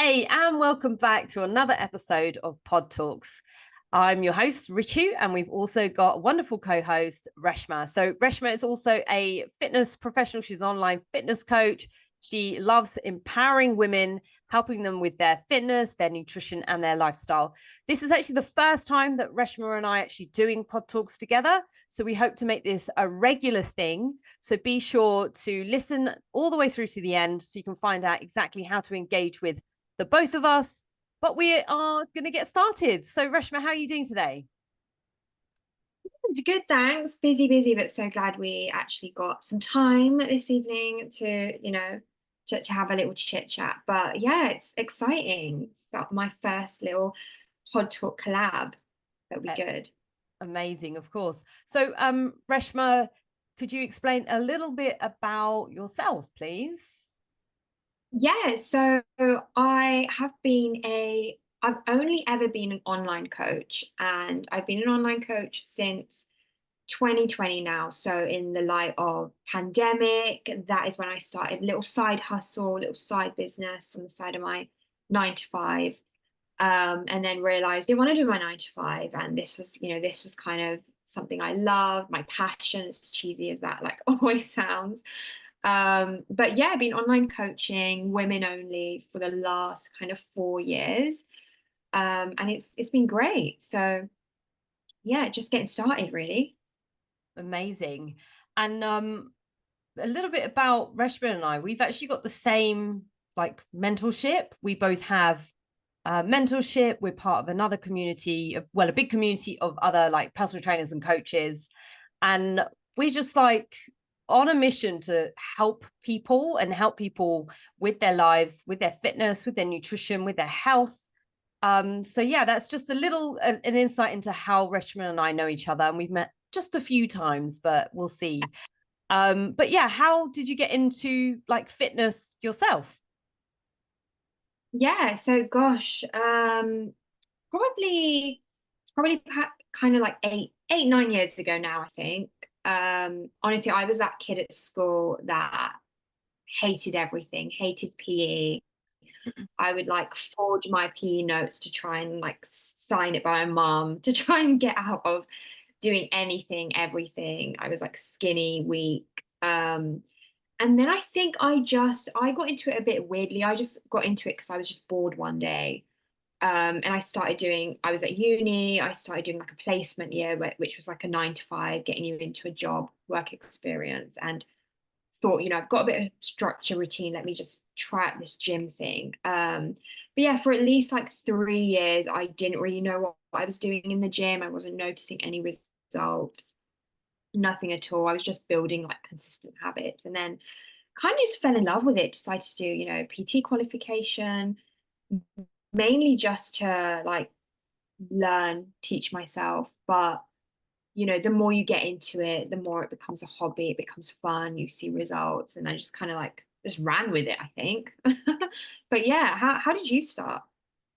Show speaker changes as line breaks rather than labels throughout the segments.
Hey, and welcome back to another episode of Pod Talks. I'm your host, Ritu, and we've also got a wonderful co-host, Reshma. So Reshma is also a fitness professional. She's an online fitness coach. She loves empowering women, helping them with their fitness, their nutrition, and their lifestyle. This is actually the first time that Reshma and I are actually doing Pod Talks together. So we hope to make this a regular thing. So be sure to listen all the way through to the end so you can find out exactly how to engage with the both of us, but we are going to get started. So Reshma, how are you doing today?
Good, thanks. Busy, but so glad we actually got some time this evening to have a little chit chat. But yeah, it's exciting. It's my first little pod talk collab. That'll be good.
Amazing, of course. So Reshma, could you explain a little bit about yourself, please?
Yeah, so I've only ever been an online coach, and I've been an online coach since 2020 now. So in the light of pandemic, that is when I started a little side hustle, little side business on the side of my 9 to 5. And then realized I want to do my 9 to 5. And this was kind of something I love, my passion, as cheesy as that like always sounds. But yeah, I've been online coaching women only for the last kind of 4 years. And it's been great. So yeah, just getting started really.
Amazing. And a little bit about Reshma and I. We've actually got the same like mentorship. We both have mentorship. We're part of another community, well, a big community of other like personal trainers and coaches. And we're just like on a mission to help people and help people with their lives, with their fitness, with their nutrition, with their health. So yeah, that's just a little an insight into how Reshma and I know each other. And we've met just a few times, but we'll see. But yeah, how did you get into like fitness yourself?
Yeah, so gosh, probably kind of like 9 years ago now, I think. Honestly, I was that kid at school that hated everything, hated PE. I would like forge my PE notes to try and like sign it by my mum to try and get out of doing anything, everything. I was like skinny, weak. And then I think I got into it a bit weirdly. I just got into it because I was just bored one day. And I was at uni, I started doing like a placement year, which was like a 9 to 5, getting you into a job, work experience, and thought, I've got a bit of structure routine. Let me just try out this gym thing. But yeah, for at least like 3 years, I didn't really know what I was doing in the gym. I wasn't noticing any results, nothing at all. I was just building like consistent habits. And then kind of just fell in love with it, decided to do, PT qualification, mainly just to like learn, teach myself. But the more you get into it, the more it becomes a hobby, it becomes fun, you see results. And I just kind of like just ran with it, I think. But yeah, how did you start?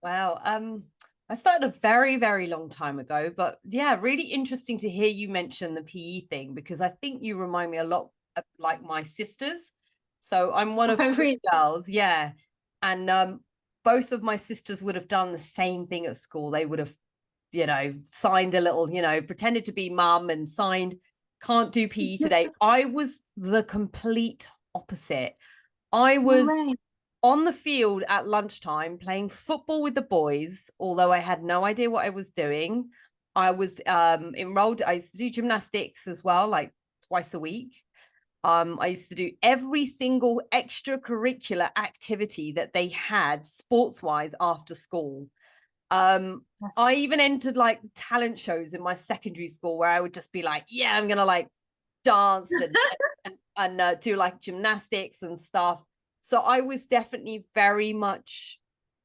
Wow. I started a very, very long time ago, but yeah, really interesting to hear you mention the PE thing because I think you remind me a lot of like my sisters. So I'm one of
I
three
really
girls, yeah. And both of my sisters would have done the same thing at school. They would have, signed a little, pretended to be mum and signed, can't do PE today. I was the complete opposite. I
no
was
way.
on the field at lunchtime playing football with the boys, although I had no idea what I was doing. I was enrolled, I used to do gymnastics as well, like twice a week. I used to do every single extracurricular activity that they had sports wise after school. I even entered like talent shows in my secondary school where I would just be like, yeah, I'm gonna like dance and do like gymnastics and stuff. So I was definitely very much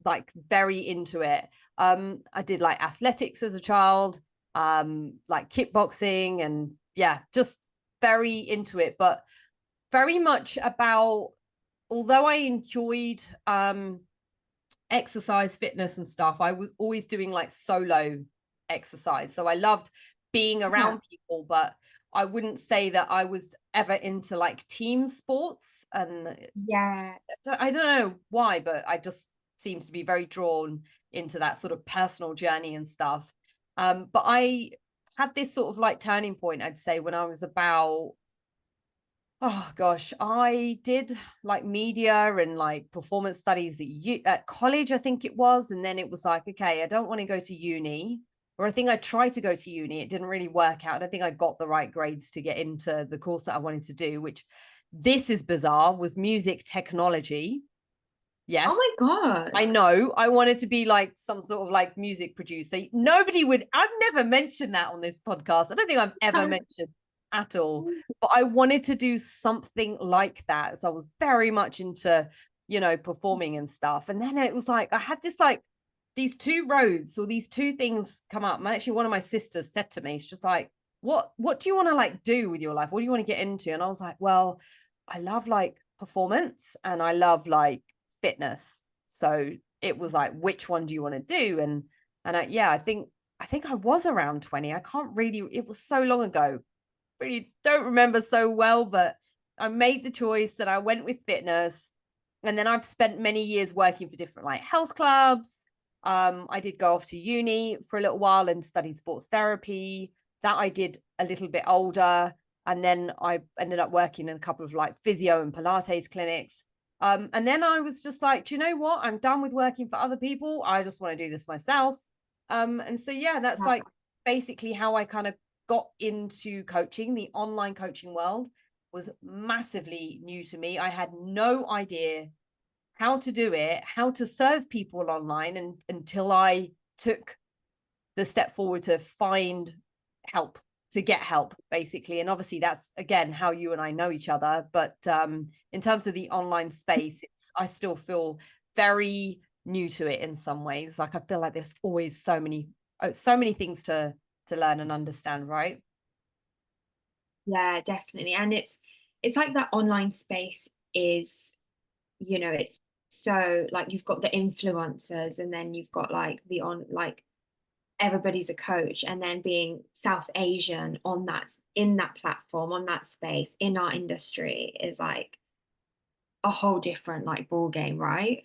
like very into it. I did like athletics as a child, like kickboxing and yeah, just very into it, but very much about although I enjoyed exercise, fitness and stuff, I was always doing like solo exercise. So I loved being
Yeah.
around people, but I wouldn't say that I was ever into like team sports. And
Yeah.
I don't know why, but I just seems to be very drawn into that sort of personal journey and stuff. But I had this sort of like turning point, I'd say, when I was about, oh gosh, I did like media and like performance studies at college, I think it was. And then it was like, okay, I don't want to go to uni. Or I think I tried to go to uni. It didn't really work out. I don't think I got the right grades to get into the course that I wanted to do, which, this is bizarre, was music technology.
Oh
Yes,
my God.
I know. I wanted to be like some sort of like music producer. Nobody would, I've never mentioned that on this podcast. I don't think I've ever mentioned at all. But I wanted to do something like that. So I was very much into, performing and stuff. And then it was like, I had this like these two roads or these two things come up. And actually, one of my sisters said to me, she's just like, what do you want to like do with your life? What do you want to get into? And I was like, well, I love like performance and I love like fitness. So it was like, which one do you want to do? And I think I was around 20. I can't really, it was so long ago. Really don't remember so well, but I made the choice that I went with fitness. And then I've spent many years working for different like health clubs. I did go off to uni for a little while and study sports therapy. That I did a little bit older. And then I ended up working in a couple of like physio and Pilates clinics. And then I was just like, do you know what? I'm done with working for other people. I just want to do this myself. And so, yeah, that's like basically how I kind of got into coaching. The online coaching world was massively new to me. I had no idea how to do it, how to serve people online, and until I took the step forward to find help, to get help, basically. And obviously that's again how you and I know each other. But in terms of the online space, I still feel very new to it in some ways. Like I feel like there's always so many things to learn and understand, right?
Yeah, definitely. And it's like that online space is, it's so like you've got the influencers and then you've got like the on like everybody's a coach, and then being South Asian on that in that platform, on that space, in our industry is like a whole different like ball game, right?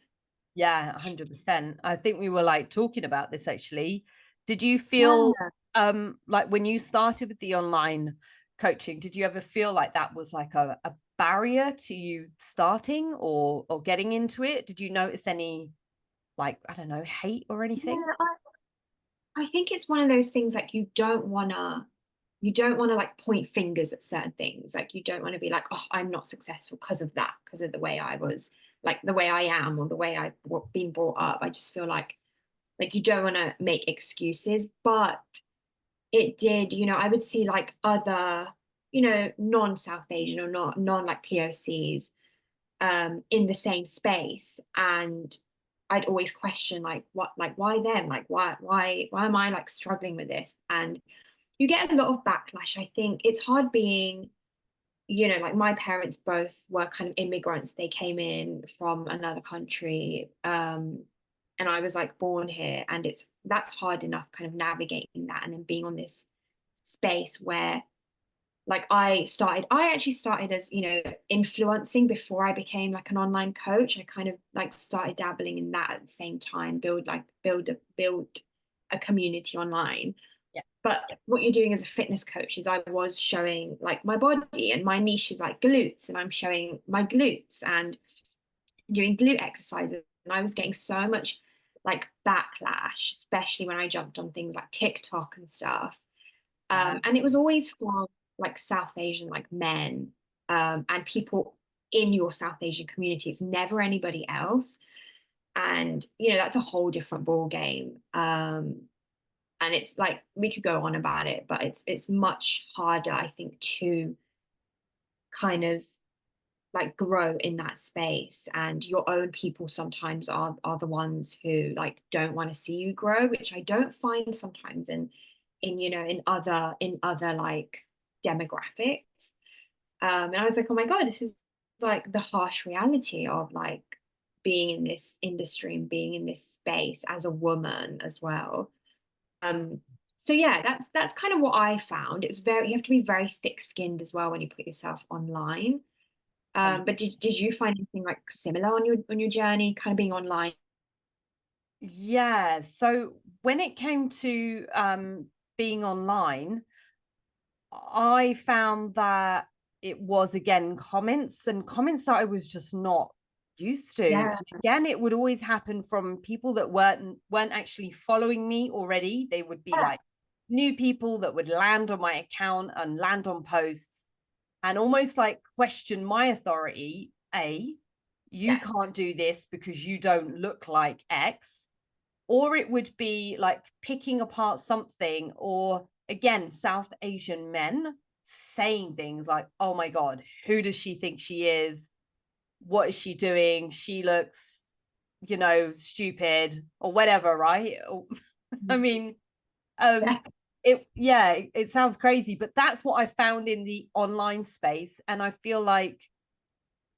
Yeah, 100%. I think we were like talking about this actually. Did you feel
Yeah.
like when you started with the online coaching, did you ever feel like that was like a barrier to you starting or getting into it? Did you notice any like, I don't know, hate or anything?
Yeah, I think it's one of those things like you don't want to like point fingers at certain things. Like you don't want to be like, oh, I'm not successful because of that, because of the way I was, like the way I am or the way I've been brought up. I just feel like you don't want to make excuses, but it did, I would see like other, non-South Asian or not non like POCs in the same space, and I'd always question like why them, like why am I like struggling with this, and you get a lot of backlash. I think it's hard being, like my parents both were kind of immigrants. They came in from another country, and I was like born here, and that's hard enough kind of navigating that and then being on this space where like I actually started as, influencing before I became like an online coach. I kind of like started dabbling in that at the same time, build a community online.
Yeah.
But what you're doing as a fitness coach is I was showing like my body, and my niche is like glutes, and I'm showing my glutes and doing glute exercises. And I was getting so much like backlash, especially when I jumped on things like TikTok and stuff.
Yeah.
And it was always from like South Asian like men, and people in your South Asian community. It's never anybody else. And that's a whole different ball game. And it's like we could go on about it, but it's much harder, I think, to kind of like grow in that space, and your own people sometimes are the ones who like don't want to see you grow, which I don't find sometimes in other like demographics. And I was like, oh my God, this is like the harsh reality of like being in this industry and being in this space as a woman as well. um so yeah, that's kind of what I found. You have to be very thick-skinned as well when you put yourself online. But did you find anything like similar on your journey, kind of being online
Yeah. So when it came to being online, I found that it was again comments that I was just not used to.
Yeah.
And again, it would always happen from people that weren't actually following me already. They would be
Yeah.
like new people that would land on my account and land on posts and almost like question my authority. You
Yes.
can't do this because you don't look like X. Or it would be like picking apart something, or again, South Asian men saying things like, oh my God, who does she think she is? What is she doing? She looks, stupid or whatever, right? I mean,
Yeah.
um, it sounds crazy, but that's what I found in the online space. And I feel like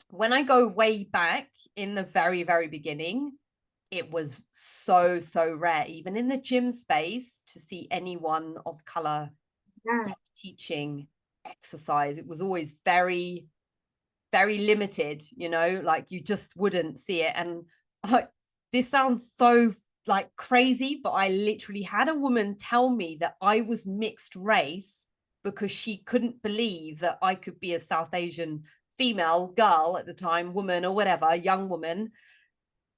when I go way back in the very, very beginning, it was so, so rare, even in the gym space, to see anyone of color
Yeah.
teaching exercise. It was always very, very limited, like you just wouldn't see it. And this sounds so like crazy, but I literally had a woman tell me that I was mixed race because she couldn't believe that I could be a South Asian female girl at the time, woman or whatever, young woman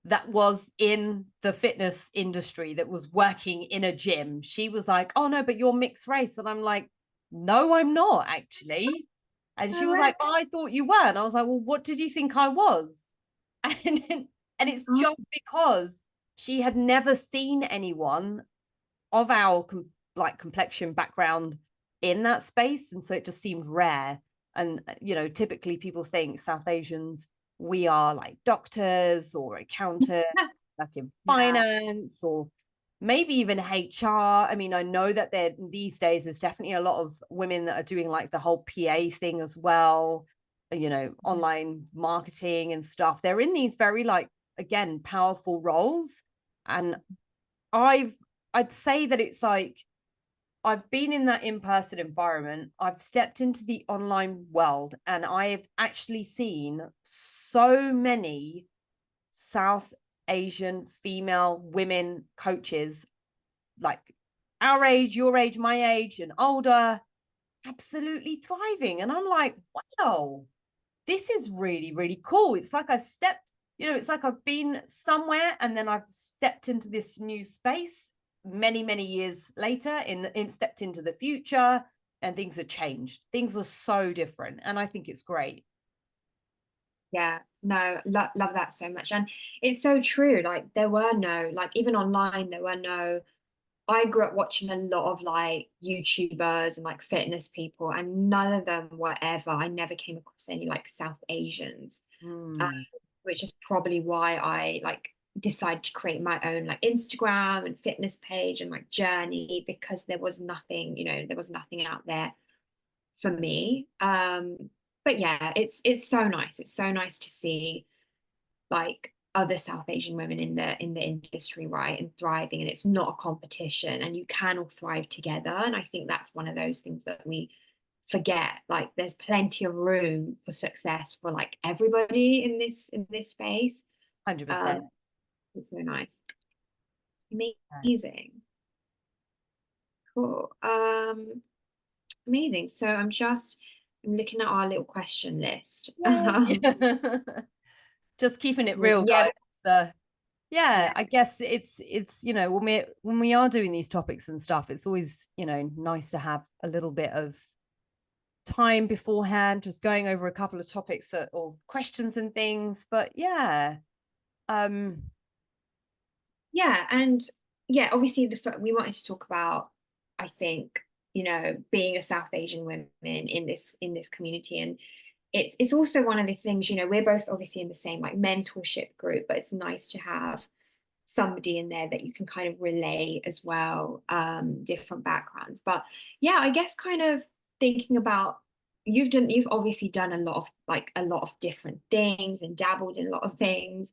that was in the fitness industry, that was working in a gym. She was like, oh no, but you're mixed race. And I'm like, no, I'm not actually. And she
No
was
way.
like, oh, I thought you were. And I was like, well, what did you think I was? And and it's
Oh,
just because she had never seen anyone of our like complexion background in that space, and so it just seemed rare. And typically people think South Asians, we are like doctors or accountants, like in
yeah.
finance or maybe even HR. I mean, I know that there these days there's definitely a lot of women that are doing like the whole PA thing as well, online marketing and stuff. They're in these very like, again, powerful roles. And I've I'd say that it's like I've been in that in-person environment. I've stepped into the online world and I've actually seen so many South Asian female women coaches, like our age, your age, my age, and older, absolutely thriving. And I'm like, wow, this is really, really cool. It's like I stepped, it's like I've been somewhere and then I've stepped into this new space many, many years later, in stepped into the future, and things have changed. Things are so different. And I think it's great.
Yeah, no, love that so much. And it's so true. Like there were no, like even online, there were no, I grew up watching a lot of like YouTubers and like fitness people, and none of them were ever, I never came across any like South Asians, uh,
Hmm.
which is probably why I like decided to create my own like Instagram and fitness page and like journey, because there was nothing, there was nothing out there for me. But yeah, it's so nice. It's so nice to see like other South Asian women in the industry, right, and thriving, and it's not a competition, and you can all thrive together. And I think that's one of those things that we forget. Like there's plenty of room for success for like everybody in this space. Um,
100%.
it's so nice. Amazing. Cool. Amazing. So I'm looking at our little question list.
Yay. Just keeping it real,
Yeah,
guys. So yeah,
yeah,
I guess it's when we are doing these topics and stuff, it's always nice to have a little bit of time beforehand, just going over a couple of topics or questions and things. But yeah, um
yeah, and yeah, obviously we wanted to talk about, I think, being a South Asian woman in this community, and it's also one of the things, we're both obviously in the same like mentorship group, but it's nice to have somebody in there that you can kind of relay as well, different backgrounds. But yeah, I guess kind of thinking about, you've obviously done a lot of different things and dabbled in a lot of things,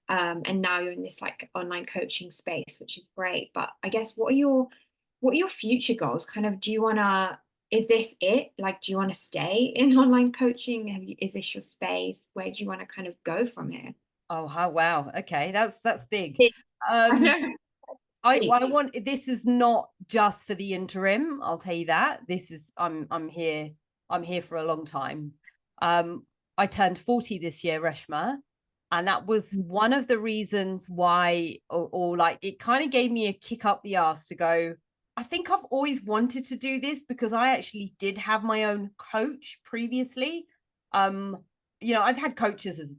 and now you're in this like online coaching space, which is great. But I guess what are your future goals? Kind of, do you wanna, is this it? Like, do you want to stay in online coaching? Is this your space? Where do you want to kind of go from here?
oh, wow, okay, that's big.
I
Um,
know.
I want, this is not just for the interim. I'll tell you that. This is, I'm here. I'm here for a long time. I turned 40 this year, Reshma, and that was one of the reasons why, or like, it kind of gave me a kick up the ass to go, I think I've always wanted to do this, because I actually did have my own coach previously. I've had coaches, as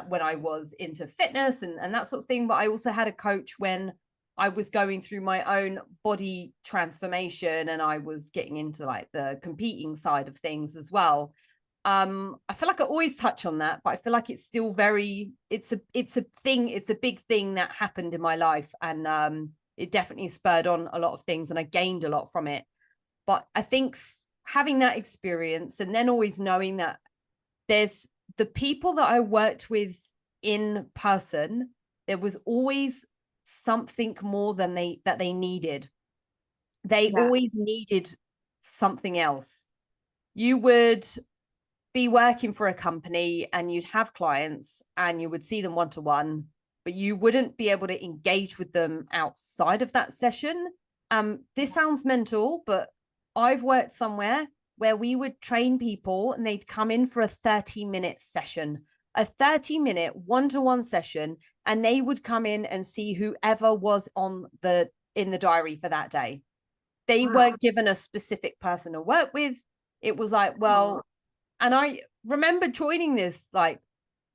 when I was into fitness and that sort of thing, but I also had a coach when I was going through my own body transformation and I was getting into like the competing side of things as well. I feel like I always touch on that, but I feel like it's still it's a thing, it's a big thing that happened in my life, and it definitely spurred on a lot of things and I gained a lot from it. But I think having that experience, and then always knowing that there's the people that I worked with in person, there was always something more than they needed. They always needed something else. You would be working for a company and you'd have clients and you would see them one-to-one, but you wouldn't be able to engage with them outside of that session. This sounds mental, but I've worked somewhere where we would train people and they'd come in for a 30-minute session, a 30-minute one-to-one session, and they would come in and see whoever was in the diary for that day. They weren't given a specific person to work with. It was like, well, and I remember joining this like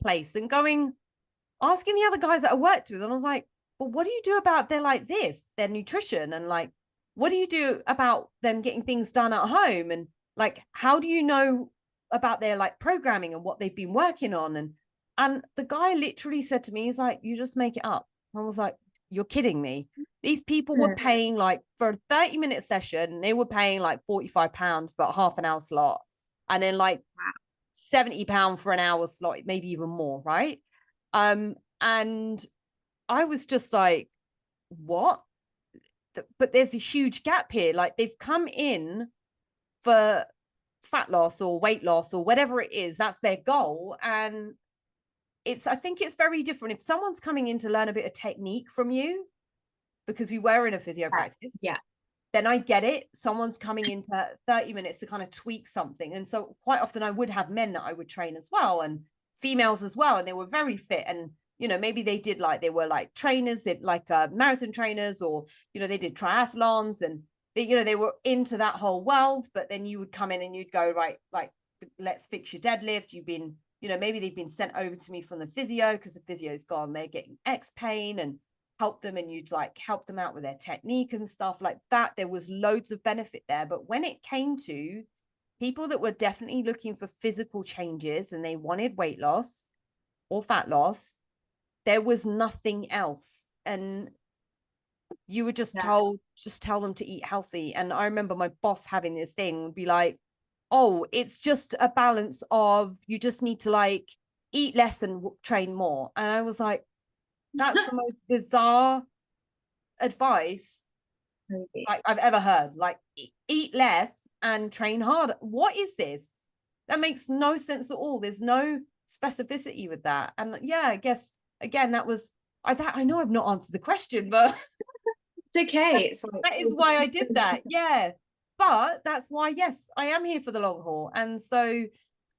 place and asking the other guys that I worked with, and I was like, well, what do you do about their nutrition? And like, what do you do about them getting things done at home? And like, how do you know about their like programming and what they've been working on? And the guy literally said to me, he's like, you just make it up. I was like, you're kidding me. These people were paying like for a 30-minute session, they were paying like £45 for a half an hour slot. And then like £70 for an hour slot, maybe even more, right? And I was just like, what? But there's a huge gap here. Like, they've come in for fat loss or weight loss or whatever it is, that's their goal. And I think it's very different if someone's coming in to learn a bit of technique from you, because we were in a physio practice.
Yeah.
Then I get it. Someone's coming into 30 minutes to kind of tweak something. And so quite often I would have men that I would train as well, and females as well. And they were very fit. And, maybe they did they were like trainers, marathon trainers, or, they did triathlons, and they were into that whole world. But then you would come in and you'd go, right, like, let's fix your deadlift. You've been, maybe they've been sent over to me from the physio because the physio's gone. They're getting X pain, and help them, and you'd like help them out with their technique and stuff like that. There was loads of benefit there. But when it came to people that were definitely looking for physical changes and they wanted weight loss or fat loss, there was nothing else. And you were just told, just tell them to eat healthy. And I remember my boss having this thing, would be like, oh, it's just a balance of, you just need to like eat less and train more. And I was like, that's the most bizarre advice like I've ever heard. Like, eat less and train harder. What is this? That makes no sense at all. There's no specificity with that. And yeah, I guess again, I know I've not answered the question, but
it's okay. It's like,
that is why I did that. Yeah. But that's why, yes, I am here for the long haul. And so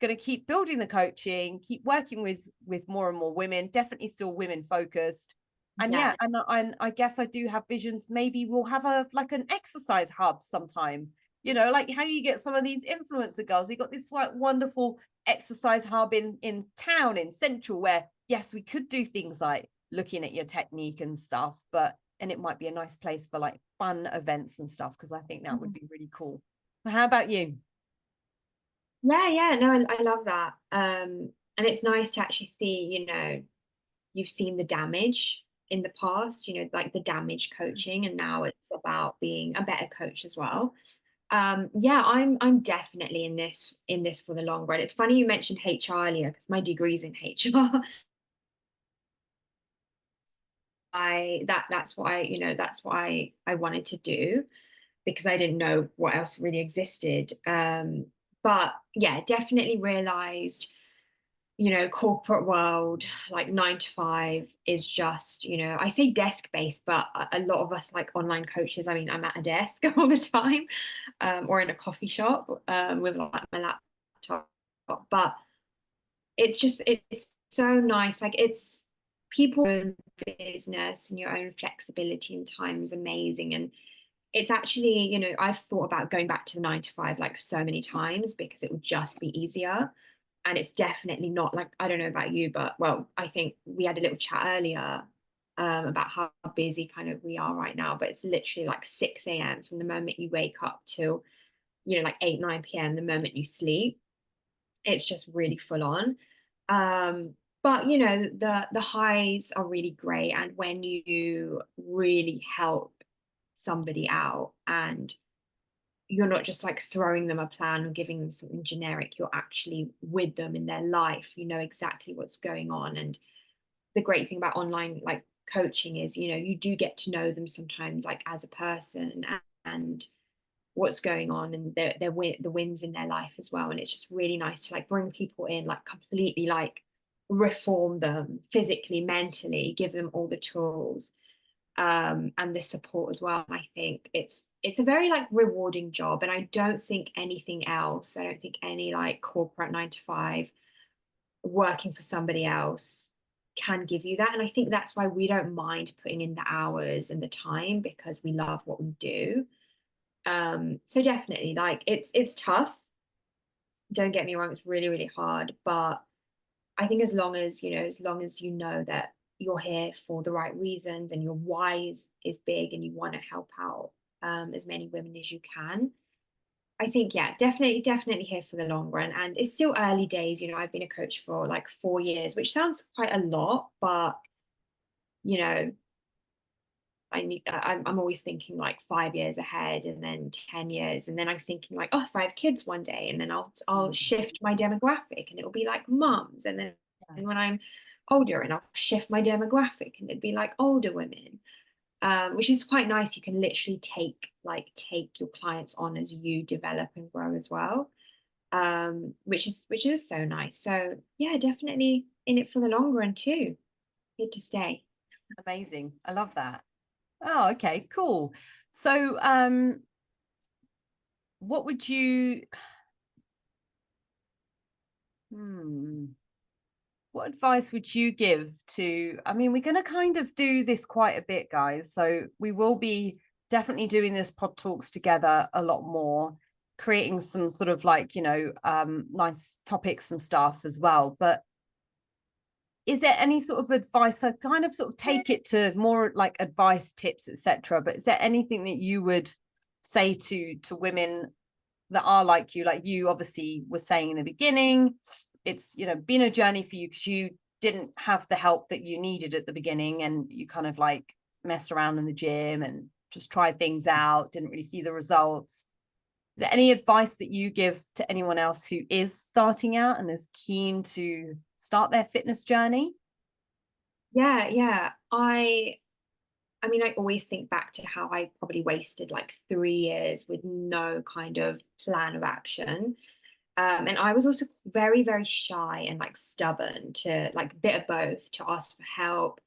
going to keep building the coaching, keep working with more and more women, definitely still women focused. And and I guess I do have visions. Maybe we'll have an exercise hub sometime, like how you get some of these influencer girls. They got this like wonderful exercise hub in town, in Central, where yes, we could do things like looking at your technique and stuff, and it might be a nice place for like fun events and stuff, because I think that would be really cool. How about you?
Yeah, no, I love that. And it's nice to actually see, you've seen the damage in the past, like the damage coaching, and now it's about being a better coach as well. I'm definitely in this for the long run. It's funny you mentioned HR earlier, because my degree's in HR. That's what I wanted to do, because I didn't know what else really existed. But yeah, definitely realized, corporate world, like 9 to 5 is just, I say desk based, but a lot of us like online coaches, I mean, I'm at a desk all the time, or in a coffee shop, with like my laptop. But it's so nice. Like it's people own business, and your own flexibility and time is amazing. And it's actually, I've thought about going back to the 9 to 5 like so many times because it would just be easier. And it's definitely not like, I don't know about you, but well, I think we had a little chat earlier, about how busy kind of we are right now, but it's literally like 6 a.m. from the moment you wake up till, like 8, 9 p.m. the moment you sleep. It's just really full on. But the highs are really great. And when you really help somebody out, and you're not just like throwing them a plan or giving them something generic, you're actually with them in their life, you know exactly what's going on. And the great thing about online like coaching is, you do get to know them sometimes like as a person, and what's going on, and the wins in their life as well. And it's just really nice to like bring people in, like completely like reform them physically, mentally, give them all the tools, and the support as well. And I think it's a very like rewarding job, and I don't think anything else. I don't think any like corporate 9 to 5 working for somebody else can give you that. And I think that's why we don't mind putting in the hours and the time, because we love what we do. So definitely, like it's tough. Don't get me wrong, it's really, really hard. But I think as long as you know that you're here for the right reasons, and your why is big, and you want to help out, as many women as you can. I think, yeah, definitely here for the long run. And it's still early days. I've been a coach for like 4 years, which sounds quite a lot, but you know, I'm always thinking like 5 years ahead, and then 10 years. And then I'm thinking like, oh, if I have kids one day, and then I'll
Mm.
shift my demographic, and it'll be like mums. And then
Yeah.
when I'm older, and I'll shift my demographic, and it'd be like older women. Which is quite nice. You can literally take your clients on as you develop and grow as well. Which is so nice. So yeah, definitely in it for the long run too. Here to stay.
Amazing. I love that. Oh, okay, cool. So, what would you, hmm, what advice would you give to, I mean, we're going to kind of do this quite a bit, guys. So we will be definitely doing this pod talks together a lot more, creating some sort of like, nice topics and stuff as well. But is there any sort of advice? I kind of sort of take it to more like advice, tips, etc. But is there anything that you would say to women that are like you obviously were saying in the beginning, it's been a journey for you because you didn't have the help that you needed at the beginning, and you kind of like messed around in the gym and just tried things out, didn't really see the results. Is there any advice that you give to anyone else who is starting out and is keen to start their fitness journey?
Yeah, yeah. I mean, I always think back to how I probably wasted like 3 years with no kind of plan of action. And I was also very, very shy and like stubborn, to like a bit of both, to ask for help.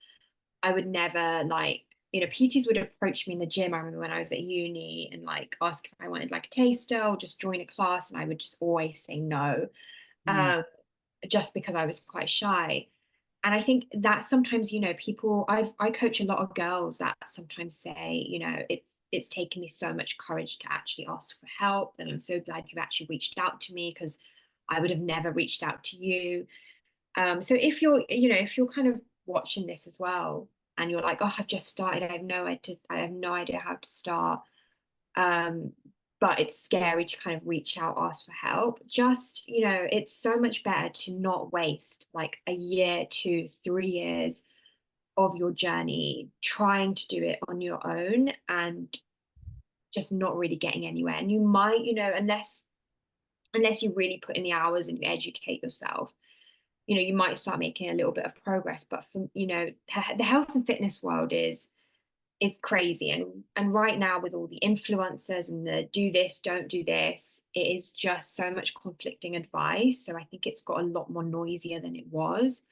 I would never like, PTs would approach me in the gym. I remember when I was at uni, and like ask if I wanted like a taster or just join a class, and I would just always say no,
Mm.
um, just because I was quite shy. And I think that sometimes, people, I coach a lot of girls that sometimes say, it's taken me so much courage to actually ask for help. And I'm so glad you've actually reached out to me, because I would have never reached out to you. So if you're kind of watching this as well, and you're like, oh, I've just started, I have no idea how to start. Um, but it's scary to kind of reach out, ask for help. Just, it's so much better to not waste like a year, 2, 3 years of your journey trying to do it on your own, and just not really getting anywhere. And you might, unless you really put in the hours and you educate yourself, you might start making a little bit of progress. But from, the health and fitness world is is crazy. And right now, with all the influencers and the do this, don't do this, it is just so much conflicting advice. So I think it's got a lot more noisier than it was.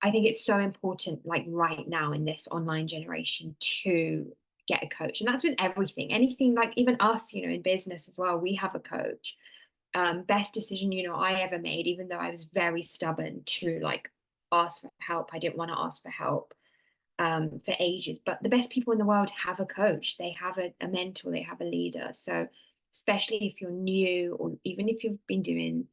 I think it's so important, like right now in this online generation, to get a coach. And that's with everything, anything, like even us, in business as well, we have a coach. Best decision, I ever made, even though I was very stubborn to like ask for help. I didn't want to ask for help for ages. But the best people in the world have a coach, they have a mentor, they have a leader. So especially if you're new, or even if you've been doing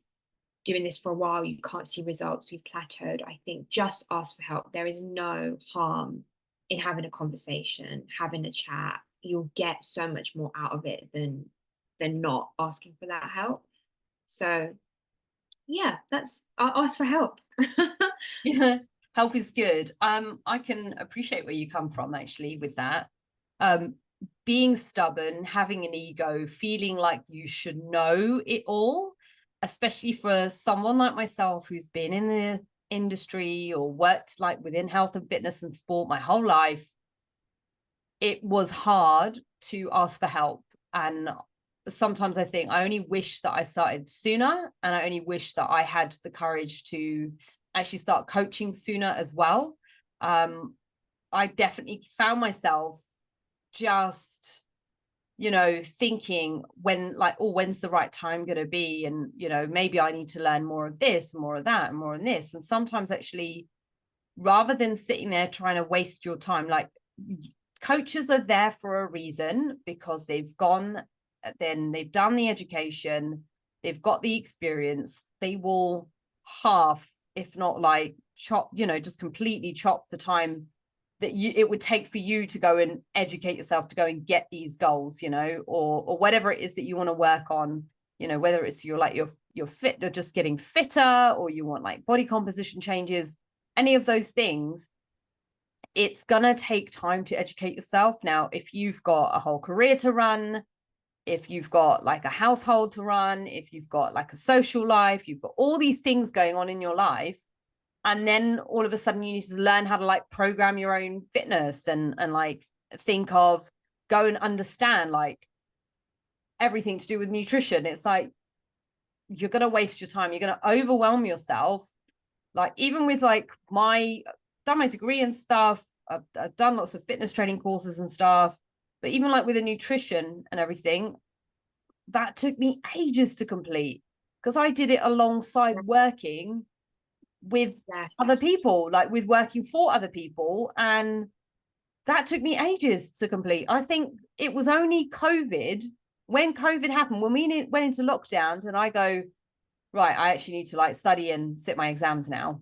this for a while, you can't see results, you've plateaued, I think just ask for help. There is no harm in having a conversation, having a chat. You'll get so much more out of it than not asking for that help. So yeah, that's, I'll ask for help.
Yeah, help is good. I can appreciate where you come from actually with that. Being stubborn, having an ego, feeling like you should know it all, especially for someone like myself who's been in the industry or worked like within health and fitness and sport my whole life. It was hard to ask for help. And sometimes I think I only wish that I started sooner, and I only wish that I had the courage to actually start coaching sooner as well. I definitely found myself just, thinking when like, oh, when's the right time going to be? And, maybe I need to learn more of this, more of that, and more of this. And sometimes actually, rather than sitting there trying to waste your time, like coaches are there for a reason, because they've done the education, they've got the experience. They will half, if not like chop, just completely chop the time that it would take for you to go and educate yourself to go and get these goals, or whatever it is that you want to work on, whether it's you're fit or just getting fitter, or you want like body composition changes, any of those things. It's gonna take time to educate yourself. Now, if you've got a whole career to run, if you've got like a household to run, if you've got like a social life, you've got all these things going on in your life, and then all of a sudden you need to learn how to like program your own fitness and like think of, go and understand like everything to do with nutrition. It's like you're going to waste your time, you're going to overwhelm yourself. Like even with like done my degree and stuff, I've done lots of fitness training courses and stuff, but even like with the nutrition and everything, that took me ages to complete, because I did it alongside working with other people, like with working for other people, and that took me ages to complete. I think it was only when COVID happened, when we went into lockdowns, and I go, right, I actually need to like study and sit my exams now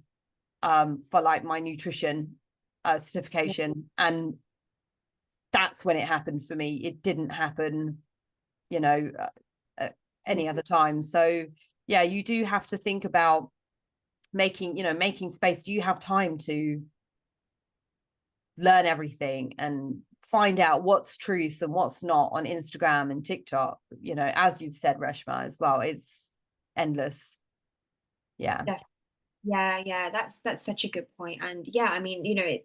for like my nutrition certification. And that's when it happened for me. It didn't happen, any other time. So yeah, you do have to think about making space. Do you have time to learn everything and find out what's truth and what's not on Instagram and TikTok? As you've said, Reshma, as well, it's endless. Yeah.
Yeah, that's such a good point. And yeah, I mean,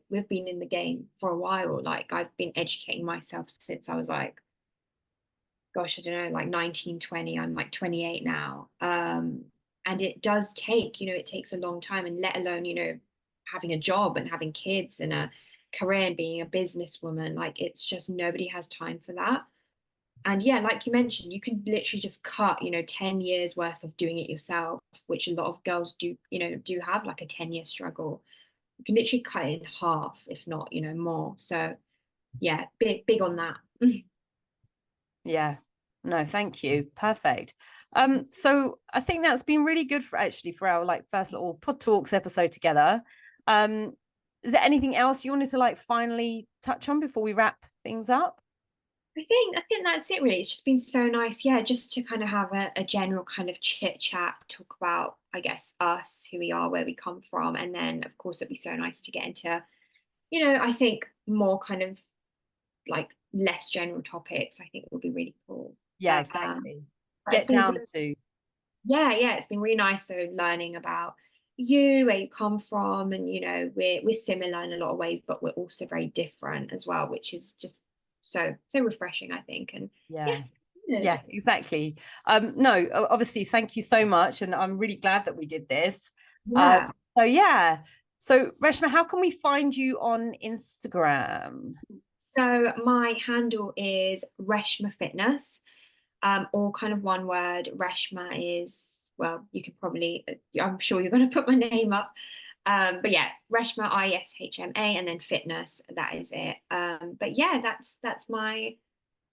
we've been in the game for a while. Like I've been educating myself since I was like, gosh, I don't know, like 19, 20. I'm like 28 now. And it does take, it takes a long time, and let alone, having a job and having kids and a career and being a businesswoman, like it's just nobody has time for that. And yeah, like you mentioned, you can literally just cut 10 years worth of doing it yourself, which a lot of girls do have like a 10-year struggle. You can literally cut it in half, if not more. So yeah, big on that.
Yeah, no, thank you, perfect. So I think that's been really good for our like first little Pod Talks episode together. Is there anything else you wanted to like finally touch on before we wrap things up?
I think that's it really. It's just been so nice, yeah, just to kind of have a general kind of chit chat, talk about, I guess, us, who we are, where we come from. And then of course it'd be so nice to get into, I think more kind of like less general topics. I think would be really cool.
Yeah, exactly.
Get
down to
yeah, it's been really nice though, learning about, you, where you come from, and you know, we're similar in a lot of ways, but we're also very different as well, which is just so refreshing, I think. And yeah,
Yeah.
it's good.
Yeah, exactly. No, obviously, thank you so much. And I'm really glad that we did this.
Yeah.
So yeah. So Reshma, how can we find you on Instagram?
So my handle is Reshma Fitness, all kind of one word. Reshma is, well, you could probably, I'm sure you're going to put my name up. But yeah, Reshma, ISHMA, and then fitness, that is it. But yeah, that's my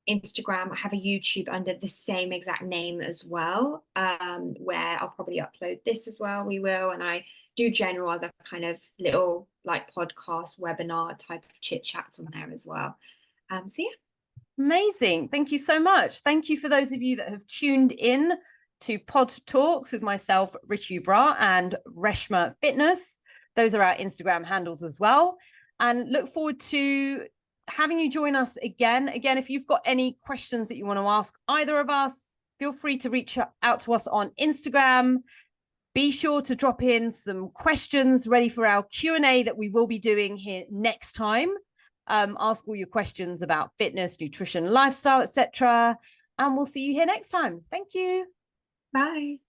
Instagram. I have a YouTube under the same exact name as well, where I'll probably upload this as well. We will, and I do general other kind of little like podcast, webinar type of chit chats on there as well. So yeah.
Amazing. Thank you so much. Thank you for those of you that have tuned in to Pod Talks with myself, Ritu Bra, and Reshma Fitness. Those are our Instagram handles as well. And look forward to having you join us again. Again, if you've got any questions that you want to ask either of us, feel free to reach out to us on Instagram. Be sure to drop in some questions ready for our Q&A that we will be doing here next time. Ask all your questions about fitness, nutrition, lifestyle, etc. And we'll see you here next time. Thank you.
Bye.